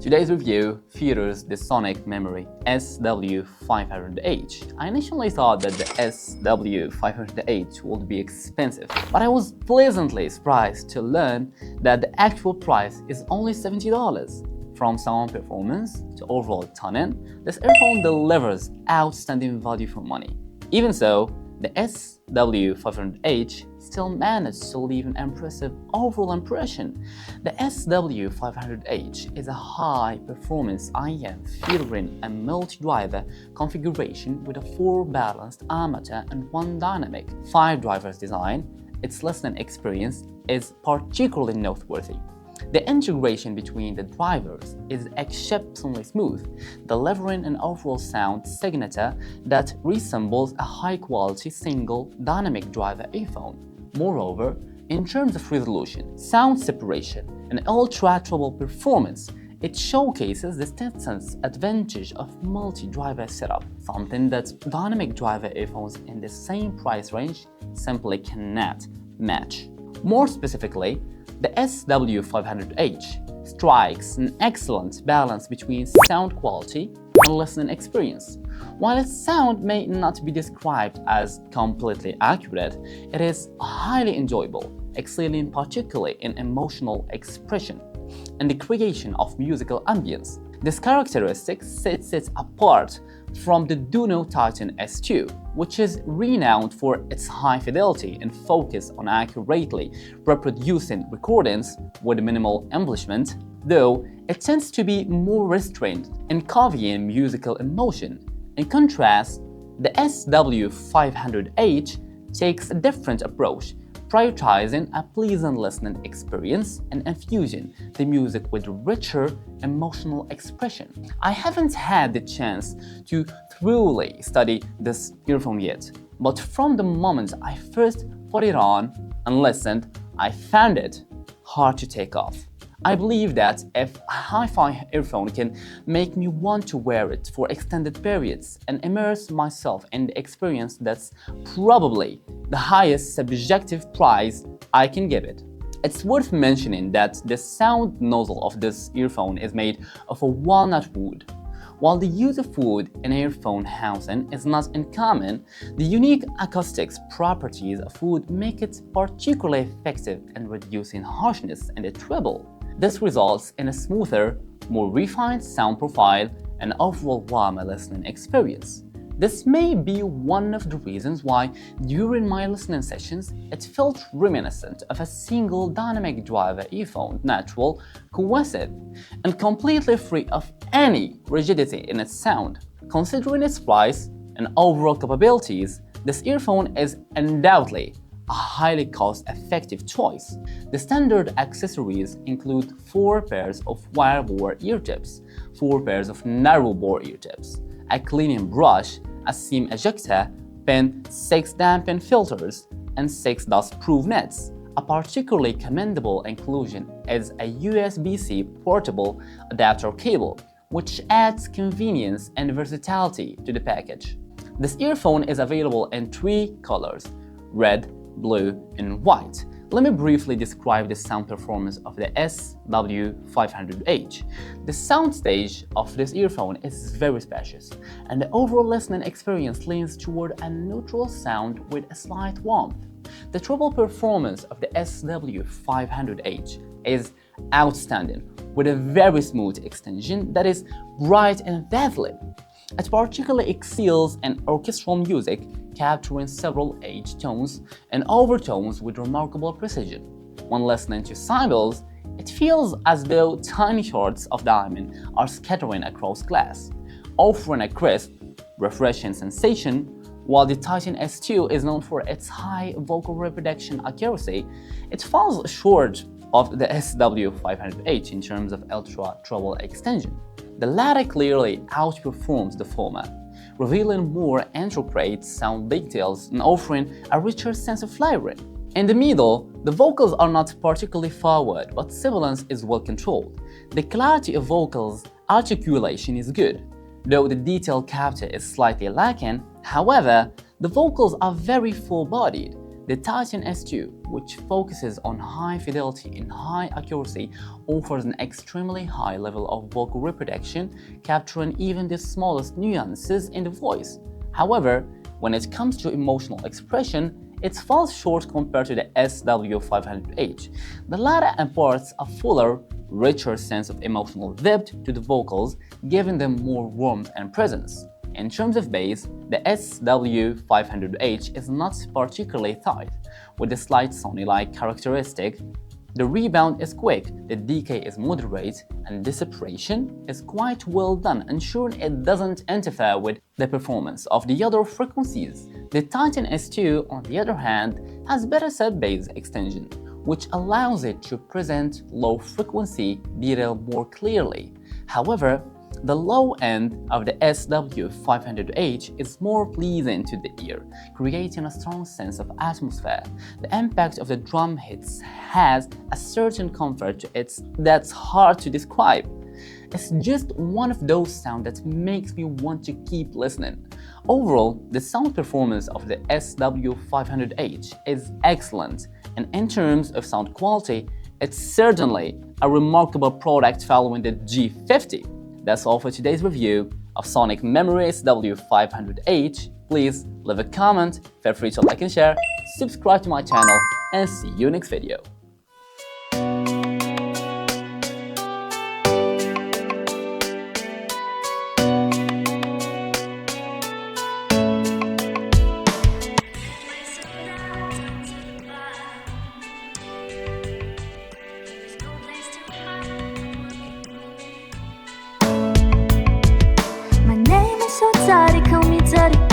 Today's review features the Soncie Meory SW500H. I initially thought that the SW500H would be expensive, but I was pleasantly surprised to learn that the actual price is only $70. From sound performance to overall tone, this earphone delivers outstanding value for money. Even so, the SW500H still managed to leave an impressive overall impression. The SW500H is a high-performance IM featuring a multi-driver configuration with a 4 balanced amateur and 1 dynamic. 5 drivers design. Its listening experience is particularly noteworthy. The integration between the drivers is exceptionally smooth, delivering an overall sound signature that resembles a high-quality single dynamic driver earphone. Moreover, in terms of resolution, sound separation, and ultra-treble performance, it showcases the Titan's advantage of multi-driver setup, something that dynamic driver earphones in the same price range simply cannot match. More specifically, the SW500H strikes an excellent balance between sound quality and listening experience. While its sound may not be described as completely accurate, it is highly enjoyable, excelling particularly in emotional expression and the creation of musical ambience. This characteristic sets it apart from the DUNU TITAN S2, which is renowned for its high fidelity and focus on accurately reproducing recordings with minimal embellishment, though it tends to be more restrained in conveying musical emotion. In contrast, the SW500H takes a different approach, prioritizing a pleasant listening experience and infusing the music with richer emotional expression. I haven't had the chance to thoroughly study this earphone yet, but from the moment I first put it on and listened, I found it hard to take off. I believe that if a hi-fi earphone can make me want to wear it for extended periods and immerse myself in the experience, that's probably the highest subjective prize I can give it. It's worth mentioning that the sound nozzle of this earphone is made of a walnut wood. While the use of wood in earphone housing is not uncommon, the unique acoustics properties of wood make it particularly effective in reducing harshness in the treble. This results in a smoother, more refined sound profile and overall warmer listening experience. This may be one of the reasons why, during my listening sessions, it felt reminiscent of a single dynamic driver earphone, natural, cohesive, and completely free of any rigidity in its sound. Considering its price and overall capabilities, this earphone is undoubtedly a highly cost-effective choice. The standard accessories include 4 pairs of wire-bore ear tips, 4 pairs of narrow-bore ear tips, a cleaning brush, a seam ejector pin, 6 dampen filters, and 6 dust-proof nets. A particularly commendable inclusion is a USB-C portable adapter cable, which adds convenience and versatility to the package. This earphone is available in 3 colors: red, blue, and white. Let me briefly describe the sound performance of the SW500H. The soundstage of this earphone is very spacious, and the overall listening experience leans toward a neutral sound with a slight warmth. The treble performance of the SW500H is outstanding, with a very smooth extension that is bright and dazzling. It particularly excels in orchestral music, capturing several edge tones and overtones with remarkable precision. When listening to cymbals, it feels as though tiny shards of diamond are scattering across glass, offering a crisp, refreshing sensation. While the Titan S2 is known for its high vocal reproduction accuracy, it falls short of the SW500H in terms of ultra-treble extension. The latter clearly outperforms the former, revealing more intricate sound details and offering a richer sense of flavor. In the middle, the vocals are not particularly forward, but sibilance is well controlled. The clarity of vocals articulation is good, though the detail capture is slightly lacking. However, the vocals are very full-bodied. The Titan S2, which focuses on high fidelity and high accuracy, offers an extremely high level of vocal reproduction, capturing even the smallest nuances in the voice. However, when it comes to emotional expression, it falls short compared to the SW500H. The latter imparts a fuller, richer sense of emotional depth to the vocals, giving them more warmth and presence. In terms of bass, the SW500H is not particularly tight, with a slight Sony-like characteristic. The rebound is quick, the decay is moderate, and the separation is quite well done, ensuring it doesn't interfere with the performance of the other frequencies. The Titan S2, on the other hand, has better sub-bass extension, which allows it to present low-frequency detail more clearly. However, the low end of the SW500H is more pleasing to the ear, creating a strong sense of atmosphere. The impact of the drum hits has a certain comfort to it that's hard to describe. It's just one of those sounds that makes me want to keep listening. Overall, the sound performance of the SW500H is excellent, and in terms of sound quality, it's certainly a remarkable product following the G50. That's all for today's review of Soncie Meory SW500H. Please leave a comment, feel free to like and share, subscribe to my channel, and see you next video. Call me daddy.